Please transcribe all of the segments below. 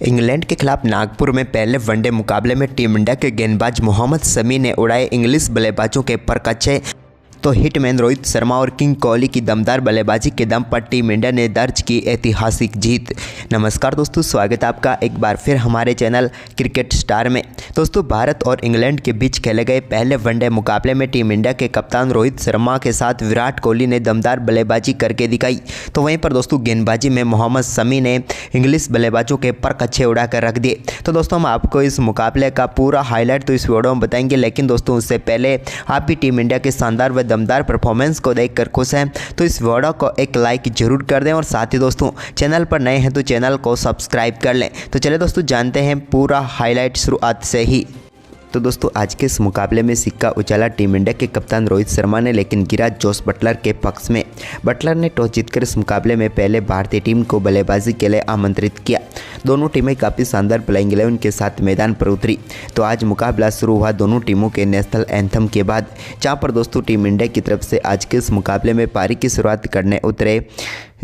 England के खिलाफ नागपुर में पहले वनडे मुकाबले में टीम इंडिया के गेंदबाज मोहम्मद शमी ने उड़ाए इंग्लिश बल्लेबाजों के परकच्चे। तो हिटमैन रोहित शर्मा और किंग कोहली की दमदार बल्लेबाजी के दम पर टीम इंडिया ने दर्ज की ऐतिहासिक जीत। नमस्कार दोस्तों, स्वागत है आपका एक बार फिर हमारे चैनल क्रिकेट स्टार में। दोस्तों, भारत और इंग्लैंड के बीच खेले गए पहले वनडे मुकाबले में टीम इंडिया के कप्तान रोहित शर्मा के साथ विराट कोहली ने दमदार बल्लेबाजी करके दिखाई। तो वहीं पर दोस्तों गेंदबाजी में मोहम्मद शमी ने इंग्लिश बल्लेबाजों के परकच्चे उड़ा कर रख दिए। तो दोस्तों हम आपको इस मुकाबले का पूरा हाईलाइट तो इस वीडियो में बताएंगे, लेकिन दोस्तों उससे पहले आप भी टीम इंडिया के शानदार व दमदार परफॉर्मेंस को देखकर खुश हैं तो इस वीडियो को एक लाइक जरूर कर दें और साथ ही दोस्तों चैनल पर नए हैं तो चैनल को सब्सक्राइब कर लें। तो चलिए दोस्तों जानते हैं पूरा हाईलाइट शुरुआत से ही। तो दोस्तों आज के इस मुकाबले में सिक्का उछाला टीम इंडिया के कप्तान रोहित शर्मा ने, लेकिन गिरा जोस बटलर के पक्ष में। बटलर ने टॉस जीतकर इस मुकाबले में पहले भारतीय टीम को बल्लेबाजी के लिए आमंत्रित किया। दोनों टीमें काफ़ी शानदार प्लेइंग 11 के साथ मैदान पर उतरी। तो आज मुकाबला शुरू हुआ दोनों टीमों के नेशनल एंथम के बाद, जहाँ पर दोस्तों टीम इंडिया की तरफ से आज के इस मुकाबले में पारी की शुरुआत करने उतरे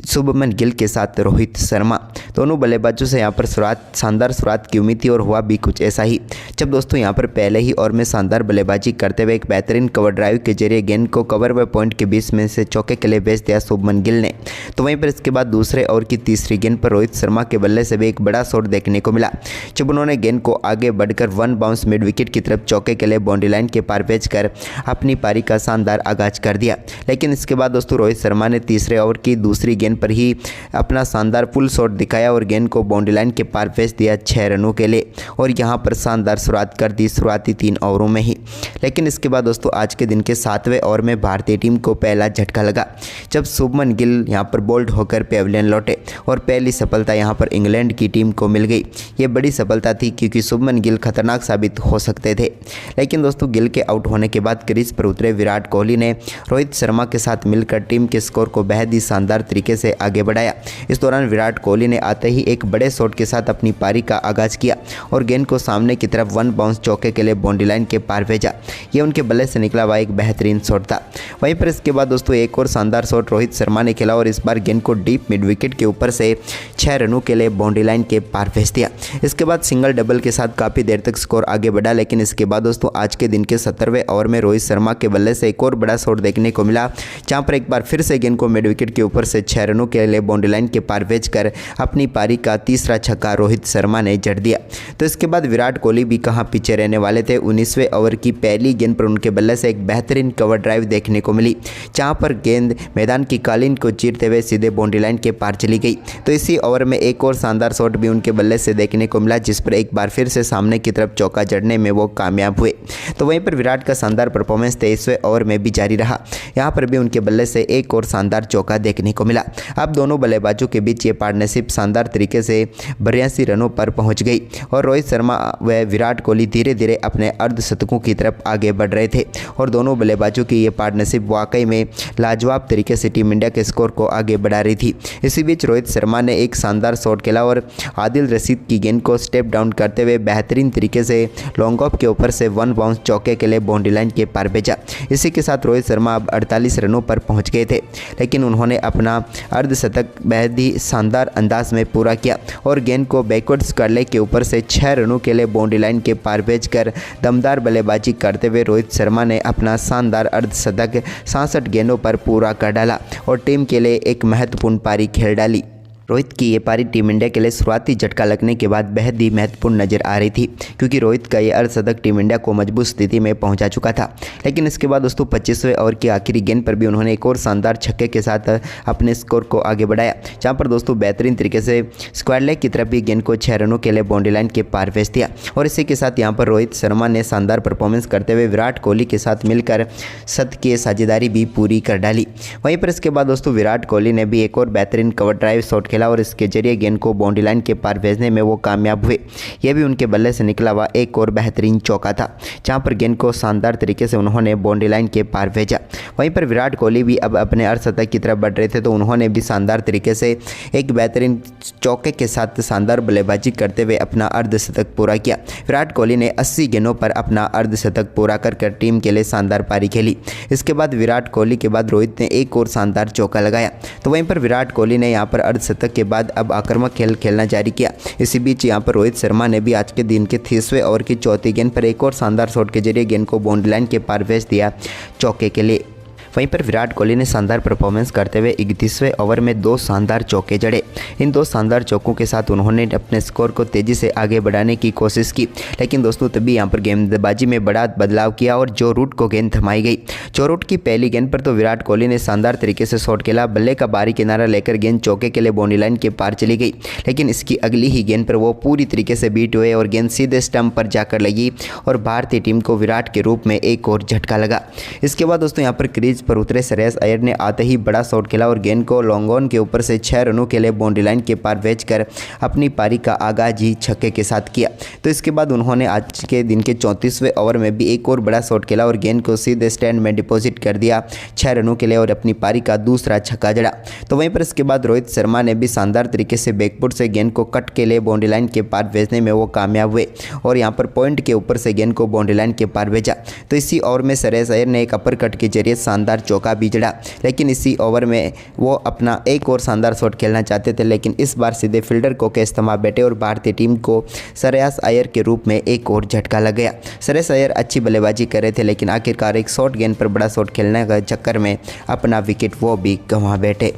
शुभमन गिल के साथ रोहित शर्मा। दोनों बल्लेबाजों से यहाँ पर शानदार शुरुआत की उम्मीद थी और हुआ भी कुछ ऐसा ही, जब दोस्तों यहाँ पर पहले ही ओवर में शानदार बल्लेबाजी करते हुए एक बेहतरीन कवर ड्राइव के जरिए गेंद को कवर व पॉइंट के बीच में से चौके के लिए भेज दिया शुभमन गिल ने। तो वहीं पर इसके बाद दूसरे ओवर की तीसरी गेंद पर रोहित शर्मा के बल्ले से भी एक बड़ा शॉट देखने को मिला, जब उन्होंने गेंद को आगे बढ़कर वन बाउंस मिड विकेट की तरफ चौके के लिए बाउंड्री लाइन के पार भेजकर अपनी पारी का शानदार आगाज कर दिया। लेकिन इसके बाद दोस्तों रोहित शर्मा ने तीसरे ओवर की दूसरी गेंद पर ही अपना शानदार फुल शॉट दिखाया और गेंद को बाउंड्री लाइन के पार भेज दिया 6 रनों के लिए और यहां पर शानदार शुरुआत कर दी शुरुआती 3 ओवरों में ही। लेकिन इसके बाद दोस्तों आज के दिन के 7वें ओवर में भारतीय टीम को पहला झटका लगा, जब शुभमन गिल यहां पर बोल्ड होकर पेविलियन लौटे और पहली सफलता यहां पर इंग्लैंड की टीम को मिल गई। ये बड़ी सफलता थी क्योंकि शुभमन गिल खतरनाक साबित हो सकते थे। लेकिन दोस्तों गिल के आउट होने के बाद क्रीज पर उतरे विराट कोहली ने रोहित शर्मा के साथ मिलकर टीम के स्कोर को बेहद ही शानदार तरीके से आगे बढ़ाया। इस दौरान विराट कोहली ने आते ही एक बड़े शॉट के साथ अपनी पारी का आगाज किया और गेंद को सामने की तरफ वन बाउंस चौके के लिए बाउंड्री लाइन के पार भेजा। ये उनके बल्ले से निकला हुआ एक बेहतरीन शॉट था। वहीं पर इसके बाद दोस्तों एक और शानदार शॉट रोहित शर्मा ने खेला और इस बार गेंद को डीप मिड विकेट के ऊपर से 6 रनों के लिए बाउंड्री लाइन के पार भेज दिया। इसके बाद सिंगल डबल के साथ काफ़ी देर तक स्कोर आगे बढ़ा, लेकिन इसके बाद दोस्तों आज के दिन के 17वें ओवर में रोहित शर्मा के बल्ले से एक और बड़ा शॉट देखने को मिला, जहाँ पर एक बार फिर से गेंद को मिड विकेट के ऊपर से 6 रनों के लिए बाउंड्री लाइन के पार भेजकर अपनी पारी का तीसरा छक्का रोहित शर्मा ने जड़ दिया। तो इसके बाद विराट कोहली भी कहां पीछे रहने वाले थे। 19वें ओवर की पहली गेंद पर उनके बल्ले से एक बेहतरीन कवर ड्राइव देखने को मिली, जहां पर गेंद मैदान की कालीन को चीरते हुए सीधे बाउंड्री लाइन के पार चली गई। तो इसी ओवर में एक और शानदार शॉट भी उनके बल्ले से देखने को मिला, जिस पर एक बार फिर से सामने की तरफ चौका जड़ने में वो कामयाब हुए। तो वहीं पर विराट का शानदार परफॉर्मेंस 23वें ओवर में भी जारी रहा। यहाँ पर भी उनके बल्ले से एक और शानदार चौका देखने को मिला। अब दोनों बल्लेबाजों के बीच ये पार्टनरशिप शानदार तरीके से 82 रनों पर पहुंच गई और रोहित शर्मा व विराट कोहली धीरे धीरे अपने अर्धशतकों की तरफ आगे बढ़ रहे थे और दोनों बल्लेबाजों की ये पार्टनरशिप वाकई में लाजवाब तरीके से टीम इंडिया के स्कोर को आगे बढ़ा रही थी। इसी बीच रोहित शर्मा ने एक शानदार शॉट खेला और आदिल रशीद की गेंद को स्टेप डाउन करते हुए बेहतरीन तरीके से लॉन्ग ऑफ के ऊपर से वन बाउंस चौके के लिए बाउंड्री लाइन के पार भेजा। इसी के साथ रोहित शर्मा अब 48 रनों पर पहुँच गए थे, लेकिन उन्होंने अपना अर्धशतक बेहद ही शानदार अंदाज में पूरा किया और गेंद को बैकवर्ड्स करले के ऊपर से 6 रनों के लिए बाउंड्री लाइन के पार भेजकर दमदार बल्लेबाजी करते हुए रोहित शर्मा ने अपना शानदार अर्धशतक 66 गेंदों पर पूरा कर डाला और टीम के लिए एक महत्वपूर्ण पारी खेल डाली। रोहित की ये पारी टीम इंडिया के लिए शुरुआती झटका लगने के बाद बेहद ही महत्वपूर्ण नजर आ रही थी, क्योंकि रोहित का ये अर्धशतक टीम इंडिया को मजबूत स्थिति में पहुंचा चुका था। लेकिन इसके बाद दोस्तों 25वें ओवर की आखिरी गेंद पर भी उन्होंने एक और शानदार छक्के के साथ अपने स्कोर को आगे बढ़ाया, जहां पर दोस्तों बेहतरीन तरीके से स्क्वायर लेग की तरफ भी गेंद को 6 रनों के लिए बाउंड्री लाइन के पार भेज दिया। और इसी के साथ यहाँ पर रोहित शर्मा ने शानदार परफॉर्मेंस करते हुए विराट कोहली के साथ मिलकर शत की साझेदारी भी पूरी कर डाली। वहीं पर इसके बाद दोस्तों विराट कोहली ने भी एक और बेहतरीन कवर ड्राइव शॉट और इसके जरिए गेंद को बाउंड्री लाइन के पार भेजने में वो कामयाब हुए। यह भी उनके बल्ले से निकला हुआ एक और बेहतरीन चौका था, जहां पर गेंद को शानदार तरीके से उन्होंने बाउंड्री लाइन के पार भेजा। वहीं पर विराट कोहली भी अब अपने अर्धशतक की तरफ बढ़ रहे थे, तो उन्होंने भी शानदार तरीके से एक बेहतरीन चौके के साथ शानदार बल्लेबाजी करते हुए अपना अर्धशतक पूरा किया। विराट कोहली ने 80 गेंदों पर अपना अर्धशतक पूरा कर टीम के लिए शानदार पारी खेली। इसके बाद विराट कोहली के बाद रोहित ने एक और शानदार चौका लगाया। तो वहीं पर विराट कोहली ने यहाँ पर अर्धशतक शतक के बाद अब आक्रामक खेल खेलना जारी किया। इसी बीच यहाँ पर रोहित शर्मा ने भी आज के दिन के 30वें ओवर की चौथी गेंद पर एक और शानदार शॉट के जरिए गेंद को बाउंड्री लाइन के पार भेज दिया चौके के लिए। वहीं पर विराट कोहली ने शानदार परफॉर्मेंस करते हुए 31वें ओवर में 2 शानदार चौके जड़े। इन 2 शानदार चौकों के साथ उन्होंने अपने स्कोर को तेज़ी से आगे बढ़ाने की कोशिश की, लेकिन दोस्तों तभी यहां पर गेंदबाजी में बड़ा बदलाव किया और जो रूट को गेंद थमाई गई। जो रूट की पहली गेंद पर तो विराट कोहली ने शानदार तरीके से शॉट खेला, बल्ले का बाहरी किनारा लेकर गेंद चौके के लिए बाउंड्री लाइन के पार चली गई, लेकिन इसकी अगली ही गेंद पर वो पूरी तरीके से बीट हुए और गेंद सीधे स्टंप पर जाकर लगी और भारतीय टीम को विराट के रूप में एक और झटका लगा। इसके बाद दोस्तों यहाँ पर क्रीज पर उतरे श्रेयस अय्यर ने आते ही बड़ा शॉट खेला और गेंद को लॉन्ग ऑन के ऊपर से 6 रनों के लिए बाउंड्री लाइन के पार भेजकर अपनी पारी का आगाज ही छक्के के साथ किया। तो इसके बाद उन्होंने आज के दिन के 34वें ओवर में भी एक और बड़ा शॉट खेला और गेंद को सीधे स्टैंड में डिपॉजिट कर दिया 6 रनों के लिए और अपनी पारी का दूसरा छक्का जड़ा। तो वहीं पर इसके बाद रोहित शर्मा ने भी शानदार तरीके से बैकफुट से गेंद को कट के लिए बाउंड्री लाइन के पार भेजने में वो कामयाब हुए और यहाँ पर पॉइंट के ऊपर से गेंद को बाउंड्री लाइन के पार भेजा। तो इसी ओवर में श्रेयस अय्यर ने एक अपर कट के जरिए शानदार चौका भी जड़ा, लेकिन इसी ओवर में वो अपना एक और शानदार शॉट खेलना चाहते थे, लेकिन इस बार सीधे फील्डर को कैच थमा बैठे और भारतीय टीम को श्रेयस अय्यर के रूप में एक और झटका लग गया। श्रेयस अय्यर अच्छी बल्लेबाजी कर रहे थे, लेकिन आखिरकार एक शॉर्ट गेंद पर बड़ा शॉट खेलने के चक्कर में अपना विकेट वो भी गंवा बैठे।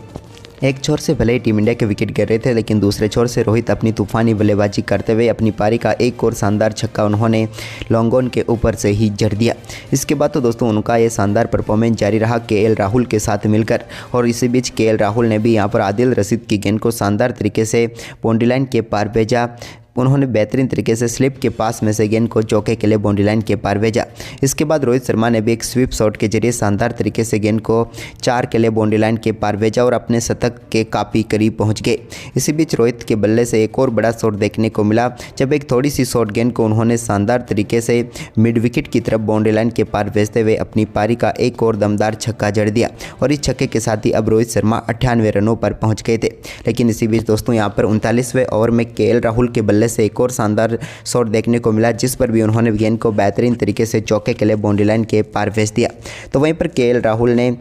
एक छोर से भले ही टीम इंडिया के विकेट गिर रहे थे, लेकिन दूसरे छोर से रोहित अपनी तूफानी बल्लेबाजी करते हुए अपनी पारी का एक और शानदार छक्का उन्होंने लॉन्ग ऑन के ऊपर से ही जड़ दिया। इसके बाद तो दोस्तों उनका ये शानदार परफॉर्मेंस जारी रहा केएल राहुल के साथ मिलकर, और इसी बीच केएल राहुल ने भी यहाँ पर आदिल रशीद की गेंद को शानदार तरीके से बाउंड्री लाइन के पार भेजा। उन्होंने बेहतरीन तरीके से स्लिप के पास में से गेंद को चौके के लिए बाउंड्री लाइन के पार भेजा। इसके बाद रोहित शर्मा ने भी एक स्वीप शॉट के जरिए शानदार तरीके से गेंद को 4 के लिए बाउंड्री लाइन के पार भेजा और अपने शतक के काफ़ी करीब पहुंच गए। इसी बीच रोहित के बल्ले से एक और बड़ा शॉट देखने को मिला, जब एक थोड़ी सी शॉर्ट गेंद को उन्होंने शानदार तरीके से मिड विकेट की तरफ बाउंड्री लाइन के पार भेजते हुए अपनी पारी का एक और दमदार छक्का जड़ दिया और इस छक्के के साथ ही अब रोहित शर्मा 98 रनों पर पहुँच गए थे। लेकिन इसी बीच दोस्तों यहाँ पर 39वें ओवर में केएल राहुल के बल्ले से एक और शानदार शॉट देखने को मिला, जिस पर भी उन्होंने गेंद को बेहतरीन तरीके से चौके के लिए बाउंड्री लाइन के पार भेज दिया। तो वहीं पर केएल राहुल ने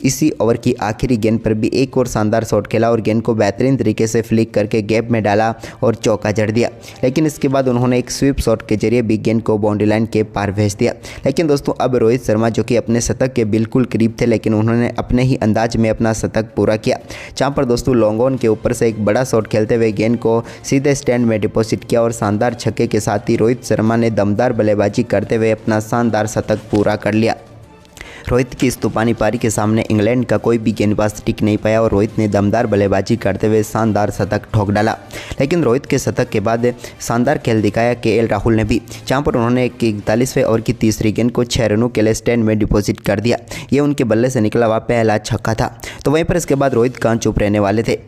इसी ओवर की आखिरी गेंद पर भी एक और शानदार शॉट खेला और गेंद को बेहतरीन तरीके से फ्लिक करके गैप में डाला और चौका जड़ दिया। लेकिन इसके बाद उन्होंने एक स्वीप शॉट के जरिए भी गेंद को बाउंड्री लाइन के पार भेज दिया। लेकिन दोस्तों अब रोहित शर्मा जो कि अपने शतक के बिल्कुल करीब थे, लेकिन उन्होंने अपने ही अंदाज में अपना शतक पूरा किया, जहाँ पर दोस्तों लॉन्ग ऑन के ऊपर से एक बड़ा शॉट खेलते हुए गेंद को सीधे स्टैंड में डिपॉजिट किया और शानदार छक्के के साथ ही रोहित शर्मा ने दमदार बल्लेबाजी करते हुए अपना शानदार शतक पूरा कर लिया। रोहित की इस तूफानी पारी के सामने इंग्लैंड का कोई भी गेंदबाज टिक नहीं पाया और रोहित ने दमदार बल्लेबाजी करते हुए शानदार शतक ठोक डाला। लेकिन रोहित के शतक के बाद शानदार खेल दिखाया केएल राहुल ने भी, जहां पर उन्होंने 41वें ओवर की तीसरी गेंद को 6 रनों के लिए स्टैंड में डिपॉजिट कर दिया। ये उनके बल्ले से निकला हुआ पहला छक्का था। तो वहीं पर इसके बाद रोहित कहाँ चुप रहने वाले थे।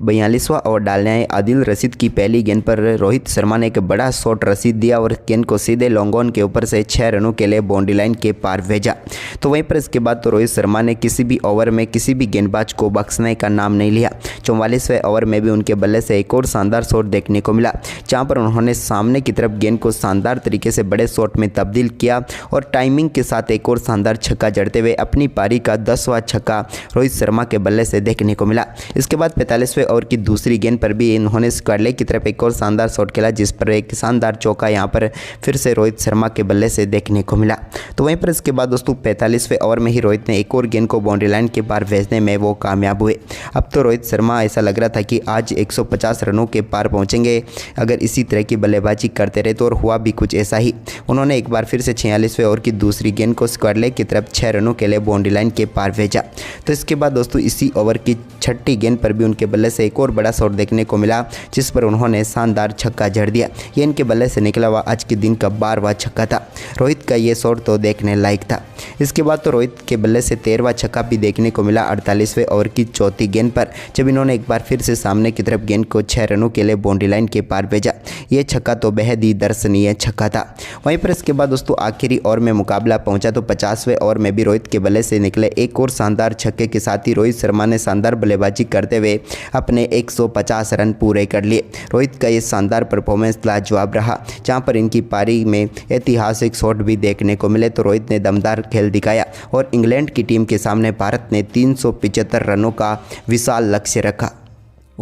42वां ओवर डालने आए आदिल रशीद की पहली गेंद पर रोहित शर्मा ने एक बड़ा शॉट रसीद दिया और गेंद को सीधे लॉन्ग ऑन के ऊपर से 6 रनों के लिए बाउंड्री लाइन के पार भेजा। तो वहीं पर इसके बाद तो रोहित शर्मा ने किसी भी ओवर में किसी भी गेंदबाज को बख्शने का नाम नहीं लिया। 44वें ओवर में भी उनके बल्ले से एक और शानदार शॉट देखने को मिला, जहाँ पर उन्होंने सामने की तरफ गेंद को शानदार तरीके से बड़े शॉट में तब्दील किया और टाइमिंग के साथ एक और शानदार छक्का जड़ते हुए अपनी पारी का 10वां छक्का रोहित शर्मा के बल्ले से देखने को मिला। इसके बाद 45वें ओवर की दूसरी गेंद पर भी इन्होंने स्क्वाडले की तरफ एक और शानदार शॉट खेला, जिस पर एक शानदार चौका यहां पर फिर से रोहित शर्मा के बल्ले से देखने को मिला। तो वहीं पर इसके बाद दोस्तों 45वें ओवर में ही रोहित ने एक और गेंद को बाउंड्री लाइन के पार भेजने में वो कामयाब हुए। अब तो रोहित शर्मा ऐसा लग रहा था कि आज 150 रनों के पार पहुंचेंगे अगर इसी तरह की बल्लेबाजी करते रहे, तो और हुआ भी कुछ ऐसा ही। उन्होंने एक बार फिर से 46वें ओवर की दूसरी गेंद को स्क्वाडले की तरफ 6 रनों के लिए बाउंड्री लाइन के पार भेजा। तो इसके बाद दोस्तों इसी ओवर की 6ठी गेंद पर भी उनके बल्ले से एक और बड़ा शॉट देखने को मिला, जिस पर उन्होंने शानदार छक्का जड़ दिया। ये इनके बल्ले से निकला हुआ आज के दिन का 12वां छक्का था। रोहित का ये शॉट तो देखने लायक था। इसके बाद तो रोहित के बल्ले से 13वां छक्का भी देखने को मिला 48वें ओवर की चौथी गेंद पर, जब इन्होंने एक बार फिर से सामने की तरफ गेंद को 6 रनों के लिए बाउंड्री लाइन के पार भेजा। ये छक्का तो बेहद ही दर्शनीय छक्का था। वहीं पर इसके बाद दोस्तों आखिरी ओवर में मुकाबला पहुंचा तो 50वें ओवर में भी रोहित के बल्ले से निकले एक और शानदार छक्के के साथ ही रोहित शर्मा ने शानदार बल्लेबाजी करते हुए अपने 150 रन पूरे कर लिए। रोहित का ये शानदार परफॉर्मेंस लाजवाब रहा, जहां पर इनकी पारी में ऐतिहासिक शॉट भी देखने को मिले। तो रोहित ने दमदार खेल दिखाया और इंग्लैंड की टीम के सामने भारत ने 375 रनों का विशाल लक्ष्य रखा।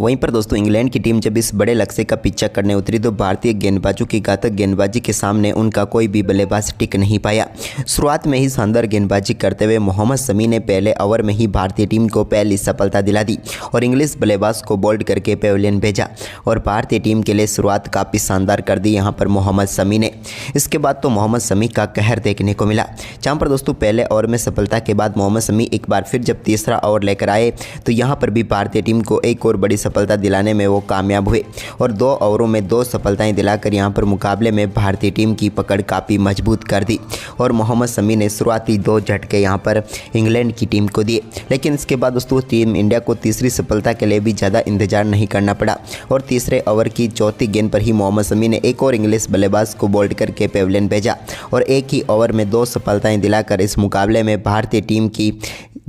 वहीं पर दोस्तों इंग्लैंड की टीम जब इस बड़े लक्ष्य का पीछा करने उतरी तो भारतीय गेंदबाजों की घातक गेंदबाजी के सामने उनका कोई भी बल्लेबाज टिक नहीं पाया। शुरुआत में ही शानदार गेंदबाजी करते हुए मोहम्मद शमी ने पहले ओवर में ही भारतीय टीम को पहली सफलता दिला दी और इंग्लिश बल्लेबाज को बोल्ड करके पेविलियन भेजा और भारतीय टीम के लिए शुरुआत काफ़ी शानदार कर दी यहाँ पर मोहम्मद शमी ने। इसके बाद तो मोहम्मद शमी का कहर देखने को मिला, जहाँ पर दोस्तों पहले ओवर में सफलता के बाद मोहम्मद शमी एक बार फिर जब तीसरा ओवर लेकर आए तो यहाँ पर भी भारतीय टीम को एक और बड़ी सफलता दिलाने में वो कामयाब हुए और 2 ओवरों में 2 सफलताएं दिलाकर यहाँ पर मुकाबले में भारतीय टीम की पकड़ काफ़ी मजबूत कर दी और मोहम्मद शमी ने शुरुआती 2 झटके यहाँ पर इंग्लैंड की टीम को दिए। लेकिन इसके बाद दोस्तों टीम इंडिया को तीसरी सफलता के लिए भी ज़्यादा इंतजार नहीं करना पड़ा और तीसरे ओवर की चौथी गेंद पर ही मोहम्मद शमी ने एक और इंग्लिश बल्लेबाज को बोल्ड करके पेविलियन भेजा और एक ही ओवर में 2 सफलताएं दिलाकर इस मुकाबले में भारतीय टीम की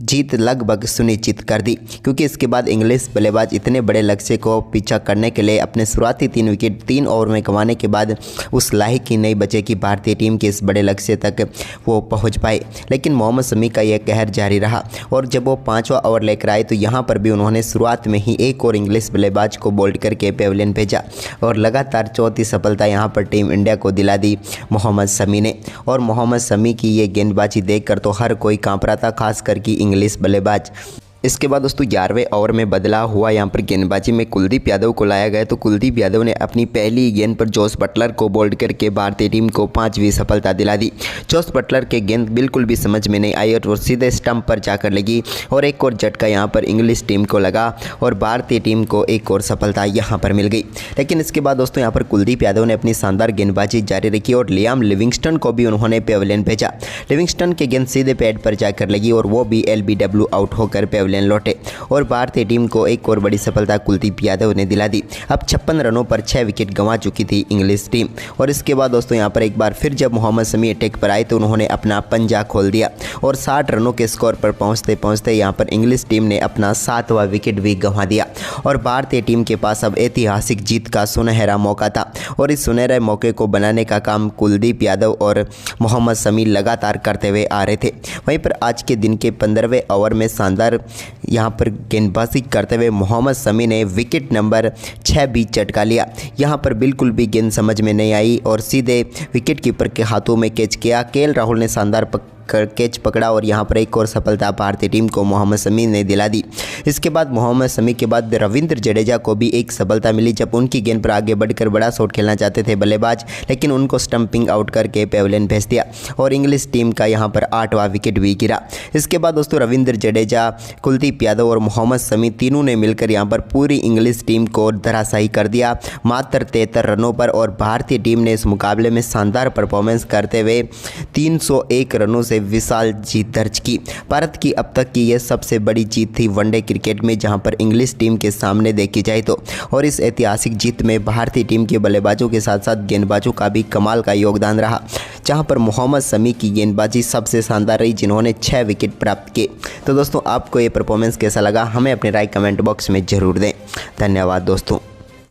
जीत लगभग सुनिश्चित कर दी, क्योंकि इसके बाद इंग्लिश बल्लेबाज इतने बड़े लक्ष्य को पीछा करने के लिए अपने शुरुआती 3 विकेट 3 ओवर में गंवाने के बाद उस लायक ही नहीं बचे कि भारतीय टीम के इस बड़े लक्ष्य तक वो पहुंच पाए। लेकिन मोहम्मद शमी का यह कहर जारी रहा और जब वो 5वां ओवर लेकर आए तो यहाँ पर भी उन्होंने शुरुआत में ही एक और इंग्लिश बल्लेबाज को बोल्ड करके पेविलियन भेजा और लगातार चौथी सफलता यहाँ पर टीम इंडिया को दिला दी मोहम्मद शमी ने। और मोहम्मद शमी की ये गेंदबाजी देखकर तो हर कोई कांप रहा था, खासकर कि इंग्लिश बल्लेबाज। इसके बाद दोस्तों 11वें ओवर में बदलाव हुआ, यहाँ पर गेंदबाजी में कुलदीप यादव को लाया गया तो कुलदीप यादव ने अपनी पहली गेंद पर जोस बटलर को बोल्ड करके भारतीय टीम को 5वीं सफलता दिला दी। जोस बटलर के गेंद बिल्कुल भी समझ में नहीं आई और सीधे स्टंप पर जाकर लगी और एक और झटका यहाँ पर इंग्लिश टीम को लगा और भारतीय टीम को एक और सफलता यहाँ पर मिल गई। लेकिन इसके बाद दोस्तों यहाँ पर कुलदीप यादव ने अपनी शानदार गेंदबाजी जारी रखी और लियाम लिविंगस्टन को भी उन्होंने पेविलियन भेजा। लिविंगस्टन के गेंद सीधे पैड पर जाकर लगी और वो भी LBW आउट होकर पेविलियन लौटे और भारतीय टीम को एक और बड़ी सफलता कुलदीप यादव ने दिला दी। अब 56 रनों पर 6 विकेट गंवा चुकी थी इंग्लिश टीम और इसके बाद दोस्तों यहाँ पर एक बार फिर जब मोहम्मद शमी अटैक पर आए तो उन्होंने अपना पंजा खोल दिया और 60 रनों के स्कोर पर पहुँचते पहुँचते यहाँ पर इंग्लिश टीम ने अपना 7वां विकेट भी गंवा दिया और भारतीय टीम के पास अब ऐतिहासिक जीत का सुनहरा मौका था और इस सुनहरे मौके को बनाने का काम कुलदीप यादव और मोहम्मद शमी लगातार करते हुए आ रहे थे। वहीं पर आज के दिन के 15वें ओवर में शानदार यहाँ पर गेंदबाजी करते हुए मोहम्मद शमी ने विकेट नंबर 6 भी चटका लिया। यहाँ पर बिल्कुल भी गेंद समझ में नहीं आई और सीधे विकेट कीपर के हाथों में कैच किया। KL राहुल ने शानदार कैच पकड़ा और यहाँ पर एक और सफलता भारतीय टीम को मोहम्मद शमी ने दिला दी। इसके बाद मोहम्मद शमी के बाद रविंद्र जडेजा को भी एक सफलता मिली जब उनकी गेंद पर आगे बढ़कर बड़ा शॉट खेलना चाहते थे बल्लेबाज, लेकिन उनको स्टंपिंग आउट करके पेविलियन भेज दिया और इंग्लिश टीम का यहाँ पर 8वां विकेट भी गिरा। इसके बाद दोस्तों रविंद्र जडेजा, कुलदीप यादव और मोहम्मद शमी तीनों ने मिलकर यहाँ पर पूरी इंग्लिश टीम को धराशायी कर दिया मात्र 73 रनों पर और भारतीय टीम ने इस मुकाबले में शानदार परफॉर्मेंस करते हुए 301 रनों से विशाल जीत दर्ज की। भारत की अब तक की यह सबसे बड़ी जीत थी वनडे क्रिकेट में, जहां पर इंग्लिश टीम के सामने देखी जाए तो। और इस ऐतिहासिक जीत में भारतीय टीम के बल्लेबाजों के साथ साथ गेंदबाजों का भी कमाल का योगदान रहा, जहां पर मोहम्मद शमी की गेंदबाजी सबसे शानदार रही जिन्होंने 6 विकेट प्राप्त किए। तो दोस्तों आपको ये परफॉर्मेंस कैसा लगा हमें अपनी राय कमेंट बॉक्स में ज़रूर दें। धन्यवाद दोस्तों।